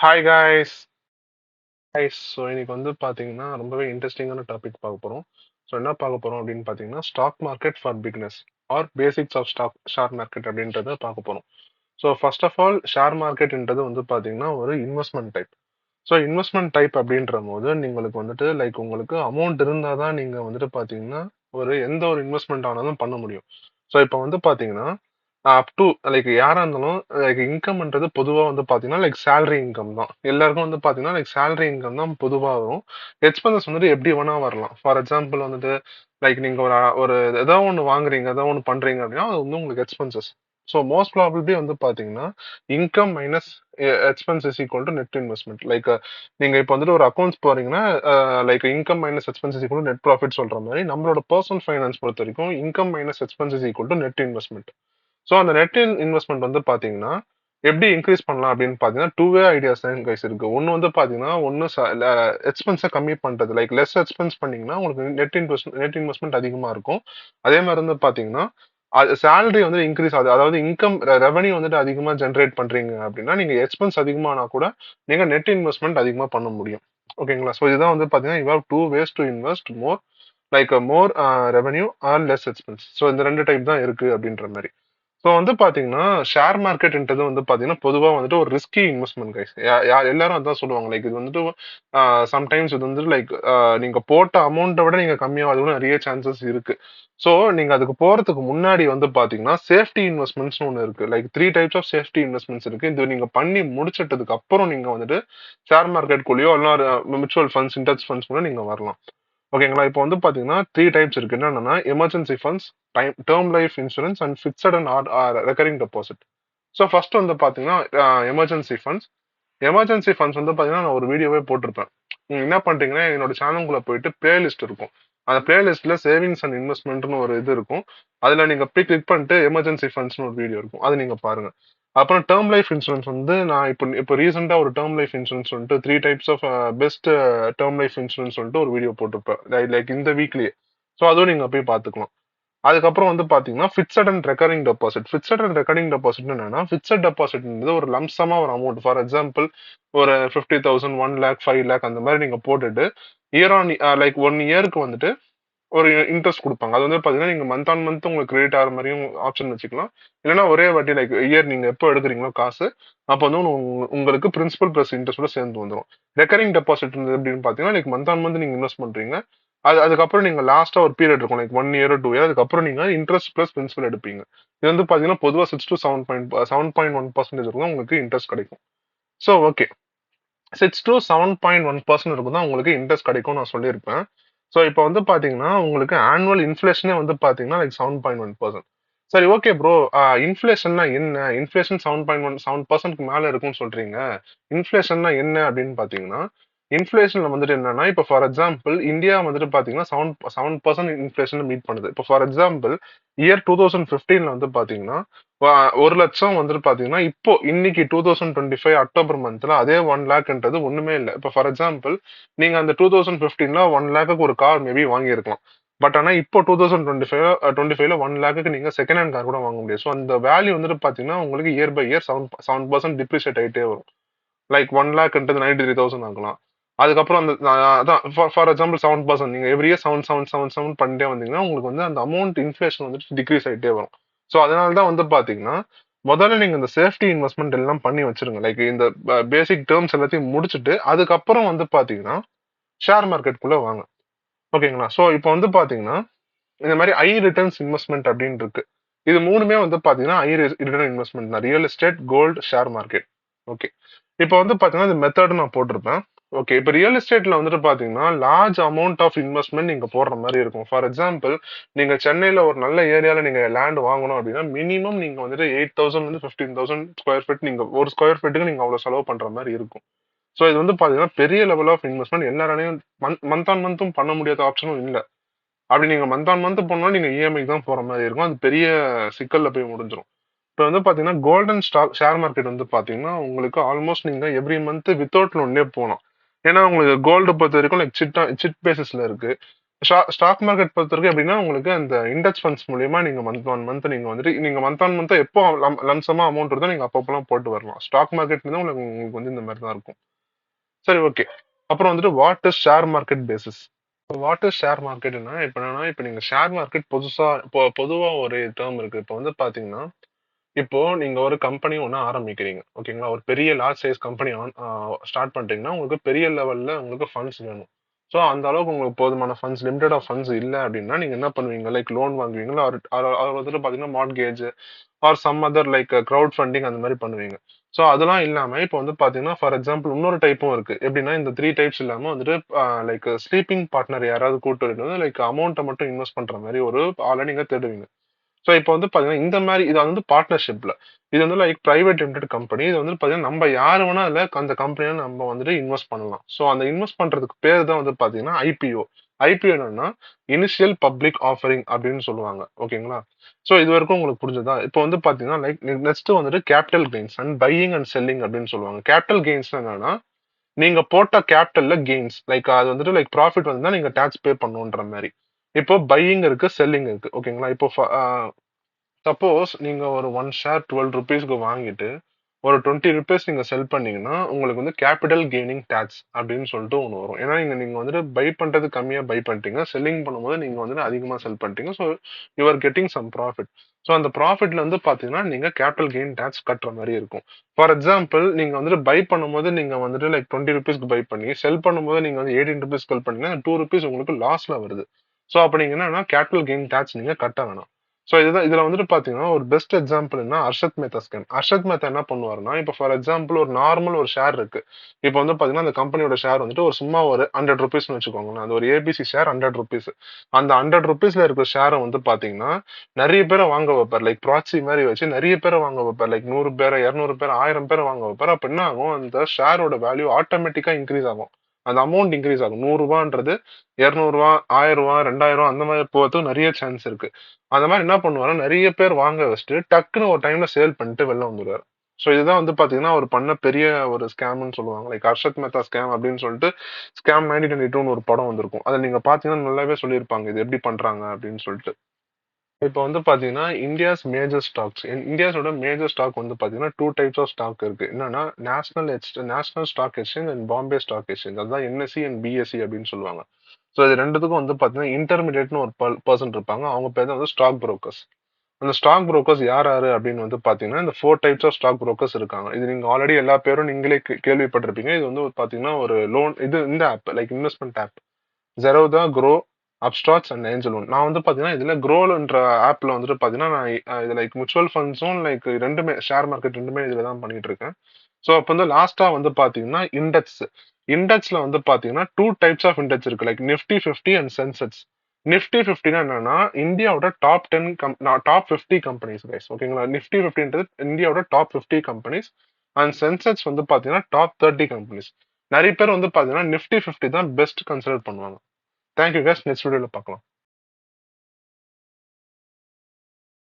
Hi guys. So இன்னைக்கு வந்து பார்த்தீங்கன்னா ரொம்பவே இன்ட்ரெஸ்டிங்கான டாபிக் பார்க்க போகிறோம். ஸோ என்ன பார்க்க போகிறோம் அப்படின்னு பார்த்தீங்கன்னா stock market for beginners or basics of share market அப்படின்றத பார்க்க போகிறோம். So first of all share மார்க்கெட்ன்றது வந்து பார்த்தீங்கன்னா ஒரு investment type. So investment type அப்படின்ற போது உங்களுக்கு வந்துட்டு லைக் உங்களுக்கு அமௌண்ட் இருந்தால் தான் நீங்கள் வந்துட்டு பார்த்தீங்கன்னா எந்த ஒரு இன்வெஸ்ட்மெண்ட் ஆனாலும் பண்ண முடியும். ஸோ இப்போ வந்து பார்த்தீங்கன்னா அப் டு லைக் யாரா இருந்தாலும் லைக் இன்கம்ன்றது பொதுவா வந்து பாத்தீங்கன்னா லைக் சேலரி இன்கம் தான். எல்லாருக்கும் வந்து பாத்தீங்கன்னா லைக் சேலரி இன்கம் தான் பொதுவா வரும். எக்ஸ்பென்சஸ் வந்துட்டு எப்படி வேணா வரலாம். ஃபார் எக்ஸாம்பிள் வந்துட்டு லைக் நீங்க ஒரு ஒரு ஏதோ ஒண்ணு வாங்குறீங்க, ஏதோ ஒண்ணு பண்றீங்க அப்படின்னா அது வந்து உங்களுக்கு எக்ஸ்பென்சஸ். ஸோ மோஸ்ட் ப்ராபபிலிட்டி வந்து பாத்தீங்கன்னா income minus expense is equal to net investment. Like நீங்க இப்போ வந்துட்டு ஒரு அக்கௌண்ட்ஸ் போறீங்கன்னா like income minus expense is equal to net profit சொல்ற மாதிரி நம்மளோட பர்சனல் ஃபைனான்ஸ் பொறுத்த வரைக்கும் income minus expense is equal to net investment. So அந்த நெட் இன்வெஸ்ட்மெண்ட் வந்து பாத்தீங்கன்னா எப்படி இன்க்ரீஸ் பண்ணலாம் அப்படின்னு பாத்தீங்கன்னா டூ வே ஐடியாஸ் தான் கைஸ் இருக்கு. ஒன்னு வந்து பாத்தீங்கன்னா ஒன்னு எக்ஸ்பென்ஸை கம்மி பண்றது லைக் லெஸ் எக்ஸ்பென்ஸ் பண்ணீங்கன்னா உங்களுக்கு நெட் இன்வெஸ்ட்மெண்ட் அதிகமா இருக்கும். அதே மாதிரி வந்து பாத்தீங்கன்னா சேலரி வந்து இன்க்ரீஸ் ஆகுது, அதாவது இன்கம் ரெவன்யூ வந்துட்டு அதிகமா ஜென்ரேட் பண்றீங்க அப்படின்னா நீங்க எக்ஸ்பென்ஸ் அதிகமானா கூட நீங்க நெட் இன்வெஸ்ட்மெண்ட் அதிகமா பண்ண முடியும். ஓகேங்களா? ஸோ இதுதான் வந்து பாத்தீங்கன்னா you have two ways to invest more like more revenue or less expense. So இந்த ரெண்டு டைப் தான் இருக்கு அப்படின்ற மாதிரி. ஸோ வந்து பாத்தீங்கன்னா ஷேர் மார்க்கெட்ன்றது வந்து பாத்தீங்கன்னா பொதுவா வந்துட்டு ஒரு ரிஸ்கி இன்வெஸ்ட்மெண்ட் கைஸ். யார் எல்லாரும் அதான் சொல்லுவாங்க. லைக் இது வந்துட்டு சம்டைம்ஸ் இது வந்து லைக் நீங்க போட்ட அமௌண்ட்டை விட நீங்க கம்மியாகிறதுக்கு நிறைய சான்சஸ் இருக்கு. ஸோ நீங்க அதுக்கு போறதுக்கு முன்னாடி வந்து பாத்தீங்கன்னா சேஃப்டி இன்வெஸ்ட்மெண்ட்ஸ்னு ஒன்று இருக்கு. Like three types of safety investments இருக்கு. இது நீங்க பண்ணி முடிச்சிட்டதுக்கு அப்புறம் நீங்க வந்துட்டு ஷேர் மார்க்கெட் குள்ளேயோ இல்ல மியூச்சுவல் ஃபண்ட்ஸ் இண்டெக்ஸ் ஃபண்ட்ஸ் கூட நீங்க வரலாம். ஓகேங்களா? இப்போ வந்து பாத்தீங்கன்னா த்ரீ டைப்ஸ் இருக்கு. என்னன்னா emergency funds, term life insurance and fixed and recurring deposit. So first வந்து பாத்தீங்கன்னா எமர்ஜென்சி ஃபண்ட்ஸ். எமர்ஜென்சி ஃபண்ட்ஸ் வந்து பாத்தீங்கன்னா நான் ஒரு வீடியோவே போட்டிருப்பேன். நீங்க என்ன பண்றீங்கன்னா என்னோட சேனலுக்குள்ள போயிட்டு பிளேலிஸ்ட் இருக்கும். அந்த பிளேலிஸ்ட்ல சேவிங்ஸ் அண்ட் இன்வெஸ்ட்மெண்ட்னு ஒரு இது இருக்கும். அதுல நீங்க போய் கிளிக் பண்ணிட்டு எமர்ஜென்சி ஃபண்ட்ஸ்னு ஒரு வீடியோ இருக்கும், அது நீங்க பாருங்க. அப்புறம் டேர்ம் லைஃப் இன்சூரன்ஸ் வந்து நான் இப்போ ரீசெண்டா ஒரு டேர்ம் லைஃப் இன்சூரன்ஸ் வந்துட்டு three types of best term life insurance வந்துட்டு ஒரு வீடியோ போட்டிருப்பேன் லைக் இந்த வீக்லயே. ஸோ அதுவும் நீங்க போய் பார்த்துக்கலாம். அதுக்கப்புறம் வந்து பாத்தீங்கன்னா fixed and recurring deposit. Fixed and recurring deposit என்னன்னா ஃபிக்ஸட் டெபாசிட் ஒரு லம்சமா ஒரு அமௌண்ட். ஃபார் எக்ஸாம்பிள் ஒரு 50,000, 1 lakh, 5 lakh அந்த மாதிரி நீங்க போட்டுட்டு இயர் ஆன் லைக் 1 இயருக்கு வந்துட்டு ஒரு இன்ட்ரெஸ்ட் கொடுப்பாங்க. அது வந்து பாத்தீங்கன்னா நீங்க மந்த் ஆன் மந்த் உங்களுக்கு கிரெடிட் ஆகிற மாதிரியும் ஆப்ஷன் வச்சுக்கலாம். இல்லைன்னா ஒரே வாட்டி லைக் இயர் நீங்க எப்போ எடுக்கிறீங்களோ காசு அப்போ வந்து உங்களுக்கு பிரின்சிபல் பிளஸ் இன்ட்ரெஸ்டோட சேர்ந்து வந்துடும். ரெக்கரிங் டெபாசிட் எப்படின்னு பாத்தீங்கன்னா லைக் மந்த் ஆன் மந்த் நீங்க இன்வெஸ்ட் பண்றீங்க. அதுக்கப்புறம் நீங்க லாஸ்டா ஒரு பீரியட் இருக்கும் லைக் 1 இயர் 2 இயர், அதுக்கப்புறம் நீங்க இன்ட்ரெஸ்ட் பிளஸ் பிரின்சிபல் எடுப்பீங்க. இது வந்து பாத்தீங்கன்னா பொதுவா 6 to 7.1% இருக்கும் உங்களுக்கு இன்ட்ரெஸ்ட் கிடைக்கும். ஸோ ஓகே, 6 to 7.1% இருக்கும் தான் உங்களுக்கு இன்ட்ரெஸ்ட் கிடைக்கும் நான் சொல்லியிருப்பேன். ஸோ இப்போ வந்து பாத்தீங்கன்னா உங்களுக்கு ஆனுவல் இன்ஃபிளேஷனே வந்து பாத்தீங்கன்னா லைக் 7.1%. சரி ஓகே ப்ரோ, இன்ஃபிளேஷன்னா என்ன? இன்ஃபிளேஷன் 7.17% மேல இருக்கும்னு சொல்றீங்க. இன்ஃபிளேஷன்னா என்ன அப்படின்னு பாத்தீங்கன்னா இன்ஃபிளேஷன்ல வந்துட்டு என்னன்னா இப்போ ஃபார் எக்ஸாம்பிள் இந்தியா வந்துட்டு பாத்தீங்கன்னா 7% இன்ஃபிளேஷன் மீட் பண்ணுது. இப்போ ஃபார் எக்ஸாம்பிள் இயர் 2015 வந்து பாத்தீங்கன்னா 1 லட்சம் வந்துட்டு பாத்தீங்கன்னா இப்போ இன்னைக்கு 2025 அக்டோபர் மந்த்ல அதே 1 lakன்றது ஒண்ணுமே இல்லை. இப்போ ஃபார் எக்ஸாம்பிள் நீங்க அந்த 2015ல 1 lakhக்கு ஒரு கார் மேபி வாங்கியிருக்கலாம். பட் ஆனா இப்போ 2025ல 1 lakhக்கு நீங்க செகண்ட் ஹேண்ட் கார் கூட வாங்க முடியாது. ஸோ அந்த வேல்யூ வந்துட்டு பாத்தீங்கன்னா உங்களுக்கு இயர் பை இயர் 7% டிப்ரிஷியேட் ஆயிட்டே வரும். லைக் 1 lakன்றது 93,000 ஆகலாம். அதுக்கப்புறம் அந்த அதான் ஃபார் எக்ஸாம்பிள் 7% நீங்க எவ்ரி இயர் 7 பண்ணிட்டே வந்தீங்கன்னா உங்களுக்கு வந்து அந்த அமௌண்ட் இன்ஃபிளேஷன் வந்துட்டு டிக்ரீஸ் ஆகிட்டே வரும். ஸோ அதனால தான் வந்து பாத்தீங்கன்னா முதல்ல நீங்க இந்த சேஃப்டி இன்வெஸ்ட்மெண்ட் எல்லாம் பண்ணி வச்சிருங்க. லைக் இந்த பேசிக் டேர்ம்ஸ் எல்லாத்தையும் முடிச்சுட்டு அதுக்கப்புறம் வந்து பாத்தீங்கன்னா ஷேர் மார்க்கெட்டுக்குள்ள வாங்க. ஓகேங்களா? ஸோ இப்போ வந்து பாத்தீங்கன்னா இந்த மாதிரி ஐ ரிட்டர்ன்ஸ் இன்வெஸ்ட்மெண்ட் அப்படின்னு இருக்கு. இது மூணுமே வந்து பாத்தீங்கன்னா ஐ ரிட்டர்ன் இன்வெஸ்ட்மெண்ட் தான். Real estate, gold, share market. Okay, இப்போ வந்து பாத்தீங்கன்னா இந்த மெத்தட் நான் போட்டிருப்பேன். ஓகே, இப்போ ரியல் எஸ்டேட்ல வந்துட்டு பாத்தீங்கன்னா லார்ஜ் அமௌண்ட் ஆஃப் இன்வெஸ்ட்மெண்ட் நீங்க போடுற மாதிரி இருக்கும். ஃபார் எக்ஸாம்பிள் நீங்க சென்னையில ஒரு நல்ல ஏரியால நீங்க லேண்ட் வாங்கணும் அப்படின்னா மினிமம் நீங்க வந்துட்டு 8,000 15,000 ஸ்கொயர் ஃபீட் நீங்க ஒரு ஸ்கொயர் ஃபீட்டுக்கு நீங்க அவ்வளவு செலவு பண்ற மாதிரி இருக்கும். ஸோ இது வந்து பாத்தீங்கன்னா பெரிய லெவல் ஆஃப் இன்வெஸ்ட்மெண்ட். எல்லாராலையும் மந்த் ஆன் மந்த்தும் பண்ண முடியாத ஆப்ஷனும் இல்லை. அப்படி நீங்க மந்த் ஆன் மந்த் போனாலும் நீங்க இஎம்ஐ தான் போற மாதிரி இருக்கும். அது பெரிய சிக்கல்ல போய் முடிஞ்சிடும். இப்போ வந்து பாத்தீங்கன்னா கோல்டன் ஸ்டாக் ஷேர் மார்க்கெட் வந்து பாத்தீங்கன்னா உங்களுக்கு ஆல்மோஸ்ட் நீங்க எவ்ரி மந்த் வித்தவுட் லோன்லயே போகலாம். ஏன்னா உங்களுக்கு கோல்டு பொறுத்த வரைக்கும் லைக் சிட் பேசிஸ்ல இருக்கு. ஸ்டாக் மார்க்கெட் பொறுத்தவரைக்கும் எப்படின்னா உங்களுக்கு அந்த இண்டெக்ஸ் ஃபண்ட்ஸ் மூலியமா நீங்க மந்த் நீங்க வந்துட்டு நீங்க மந்த் எப்போ லம்சமா அமௌண்ட் வருதோ நீங்க அப்பப்பெல்லாம் போட்டு வரலாம். ஸ்டாக் மார்க்கெட் உங்களுக்கு உங்களுக்கு வந்து இந்த மாதிரி தான் இருக்கும். சரி, ஓகே. அப்புறம் வந்துட்டு what is share market basis? What is share மார்க்கெட்னா இப்ப என்னன்னா இப்ப நீங்க ஷேர் மார்க்கெட் புதுசா இப்போ பொதுவா ஒரு டேர்ம் இருக்கு. இப்போ வந்து பாத்தீங்கன்னா இப்போ நீங்க ஒரு கம்பெனி ஒண்ணு ஆரம்பிக்கிறீங்க. ஓகேங்களா? ஒரு பெரிய லார்ஜ் சைஸ் கம்பெனி ஸ்டார்ட் பண்றீங்கன்னா, உங்களுக்கு பெரிய லெவல்ல உங்களுக்கு ஃபண்ட்ஸ் வேணும். சோ அந்த அளவுக்கு உங்களுக்கு போதுமான ஃபண்ட்ஸ், லிமிட்டட் ஆஃப் ஃபண்ட்ஸ் இல்ல அப்டின்னா, நீங்க என்ன பண்ணுவீங்க? லைக் லோன் வாங்குவீங்களா? ஆர் ஆர் ஆர் வந்துட்டு பாத்தீங்கன்னா mortgage or some other like crowd funding அந்த மாரி பண்ணுவீங்க. சோ அதெல்லாம் இல்லாம இப்ப வந்து பாத்தீங்கன்னா, ஃபார் எக்ஸாம்பிள் இன்னொரு டைப்பும் இருக்கு. எப்படின்னா இந்த 3 டைப்ஸ் இல்லாம வந்துட்டு லைக் ஸ்லீப்பிங் பார்ட்னர் யாராவது கூட்டு வந்து லைக் அமௌண்ட்ட மட்டும் இன்வெஸ்ட் பண்ற மாரி ஒரு ஆள நீங்க தேடுவீங்க. சோ இப்ப வந்து பாத்தீங்கன்னா, இந்த மாரி இது வந்து பார்ட்னர்ஷிப்ல. இது வந்து லைக் பிரைவேட் லிமிடெட் கம்பெனி. இது வந்து பாத்தீங்கன்னா, நம்ம யாரு வேணா அதுல அந்த கம்பெனில நம்ம வந்துட்டு இன்வெஸ்ட் பண்ணலாம். சோ அந்த இன்வெஸ்ட் பண்றதுக்கு பேர் தான் வந்து பாத்தீங்கன்னா ஐபிஓ. ஐபிஓ என்னன்னா இனிஷியல் பப்ளிக் ஆஃபரிங் அப்படின்னு சொல்லுவாங்க. ஓகேங்களா? சோ இதுவரைக்கும் உங்களுக்கு புரிஞ்சதா? இப்போ வந்து பாத்தீங்கன்னா, லைக் நெக்ஸ்ட் வந்துட்டு capital gains and buying and selling அப்படின்னு சொல்லுவாங்க. கேபிட்டல் கெயின்ஸ் என்னன்னா, நீங்க போட்ட கேபிட்டல்ல கெயின்ஸ். லைக் அது வந்துட்டு லைக் ப்ராஃபிட் வந்தா நீங்க டாக்ஸ் பே பண்ணணுன்ற மாரி. இப்போ பையிங் இருக்கு, செல்லிங் இருக்கு. ஓகேங்களா? இப்போ சப்போஸ் நீங்க ஒரு 1 ஷேர் 12 ரூபீஸ்க்கு வாங்கிட்டு, ஒரு 20 ரூபீஸ் நீங்க செல் பண்ணீங்கன்னா, உங்களுக்கு வந்து கேப்பிட்டல் கெய்னிங் டாக்ஸ் அப்படின்னு சொல்லிட்டு ஒண்ணு வரும். ஏன்னா, நீங்க நீங்க வந்துட்டு பை பண்றது கம்மியா பை பண்ணிட்டீங்க. செல்லிங் பண்ணும்போது நீங்க வந்துட்டு அதிகமா செல் பண்ணிட்டீங்க. So, you are getting some profit. So, அந்த ப்ராஃபிட்ல வந்து பாத்தீங்கன்னா, நீங்க கேப்பிட்டல் கெயின் டாக்ஸ் கட்டுற மாரி இருக்கும். ஃபார் எக்ஸாம்பிள், நீங்க வந்துட்டு பை பண்ணும்போது நீங்க வந்துட்டு லைக் 20 ரூபீஸ்க்கு பை பண்ணி, செல் பண்ணும்போது நீங்க வந்து 18 ரூபீஸ் செல் பண்ணீங்கன்னா, 2 ரூபீஸ் உங்களுக்கு லாஸ்ல வருது. ஸோ, அப்ப நீங்க என்னன்னா கேப்பிட்டல் கெயின் டாக்ஸ் நீங்க கட்ட வேணாம். சோ இதுதான் இதுல வந்துட்டு பாத்தீங்கன்னா ஒரு பெஸ்ட் எக்ஸாம்பிள்னா ஹர்ஷத் மேத்தா ஸ்கேம். ஹர்ஷத் மேத்தா என்ன பண்ணுவாருன்னா, இப்ப ஃபார் எக்ஸாம்பிள் ஒரு நார்மல் ஒரு ஷேர் இருக்கு. இப்ப வந்து பாத்தீங்கன்னா அந்த கம்பெனியோட ஷேர் வந்துட்டு ஒரு சும்மா ஒரு 100 ரூபீஸ்னு வச்சுக்கோங்களேன். அது ஒரு ஏபிசி ஷேர் 100 ரூபீஸ். அந்த 100 ரூபீஸ்ல இருக்கிற ஷேரை வந்து பாத்தீங்கன்னா நிறைய பேரை வாங்க வைப்பார். லைக் ப்ராக்ஸி மாதிரி வச்சு நிறைய பேரை வாங்க வைப்பார். லைக் 100 பேரை, 200 பேரை, 1000 பேரை வாங்க வைப்பார். அப்ப என்ன ஆகும்? அந்த ஷேரோட வேல்யூ ஆட்டோமேட்டிக்கா இன்க்ரீஸ் ஆகும். அந்த அமௌண்ட் இன்க்ரீஸ் ஆகும். 100 ரூபான்றது 200 ரூபா, 1000 ரூபா, 2000 அந்த மாதிரி போறதுக்கு நிறைய சான்ஸ் இருக்கு. அந்த மாதிரி என்ன பண்ணுவாருன்னா, நெறைய பேர் வாங்க வச்சுட்டு, டக்குன்னு ஒரு டைம்ல சேல் பண்ணிட்டு வெளில வந்துருவாரு. சோ இதுதான் வந்து பாத்தீங்கன்னா, அவரு பண்ண பெரிய ஒரு ஸ்கேம்ன்னு சொல்லுவாங்க. லைக் ஹர்ஷத் மேத்தா ஸ்கேம் அப்படின்னு சொல்லிட்டு, ஸ்கேம் 1922ன்னு ஒரு படம் வந்திருக்கும். அதுல நீங்க பாத்தீங்கன்னா நல்லாவே சொல்லியிருப்பாங்க. இது எப்படி பண்றாங்க அப்படின்னு சொல்லிட்டு. இப்ப வந்து பாத்தீங்கன்னா, இந்தியாஸ் மேஜர் ஸ்டாக்ஸ். இந்தியாஸோட மேஜர் ஸ்டாக் வந்து பாத்தீங்கன்னா, 2 டைப்ஸ் ஆஃப் ஸ்டாக் இருக்கு. என்னன்னா, national stock exchange and Bombay stock exchange. அதுதான் என்எஸ்சி அண்ட் பிஎஸ்சி அப்படின்னு சொல்லுவாங்க. சோ இது 2த்துக்கும் வந்து பாத்தீங்கன்னா, இன்டர்மீடியேட்னு ஒரு பெர்சன் இருப்பாங்க. அவங்க பேர் தான் வந்து ஸ்டாக் புரோக்கர்ஸ். அந்த ஸ்டாக் புரோக்கர்ஸ் யார் யாரு அப்படின்னு வந்து பாத்தீங்கன்னா, இந்த 4 டைப்ஸ் ஆஃப் ஸ்டாக் புரோக்கர்ஸ் இருக்காங்க. இது நீங்க ஆல்ரெடி எல்லா பேரும் நீங்களே கேள்விப்பட்டிருப்பீங்க. இது வந்து பாத்தீங்கன்னா, ஒரு லோன் இது இந்த app like investment app. Zerodha, Groww, Upstox and Angel One. நான் வந்து பாத்தீங்கன்னா இதுல குரோன்ற ஆப்ல வந்துட்டு பாத்தீங்கன்னா நான் இது லைக் மியூச்சுவல் ஃபண்ட்ஸும் லைக் ரெண்டுமே ஷேர் மார்க்கெட் ரெண்டுமே இதுல தான் பண்ணிட்டு இருக்கேன். சோ அப்ப வந்து லாஸ்டா வந்து பாத்தீங்கன்னா இண்டெக்ஸ். இண்டெக்ஸ்ல வந்து பாத்தீங்கன்னா 2 டைப்ஸ் ஆஃப் இண்டெக்ஸ் இருக்கு. Like Nifty 50 and Sensex. Nifty 50 என்னன்னா இந்தியாவோட டாப் 10 டாப் 50 கம்பெனிஸ் கைஸ். ஓகேங்களா? நிஃப்டி 50ன்றது இந்தியாவோட டாப் 50 கம்பெனிஸ். அண்ட் சென்செக்ஸ் வந்து பாத்தீங்கன்னா டாப் 30 கம்பெனிஸ். நிறைய பேர் வந்து பாத்தீங்கன்னா நிஃப்டி 50 தான் பெஸ்ட் கன்சிடர் பண்ணுவாங்க. Thank you guys. நெக்ஸ்ட் வீடியோல பார்க்கலாம்.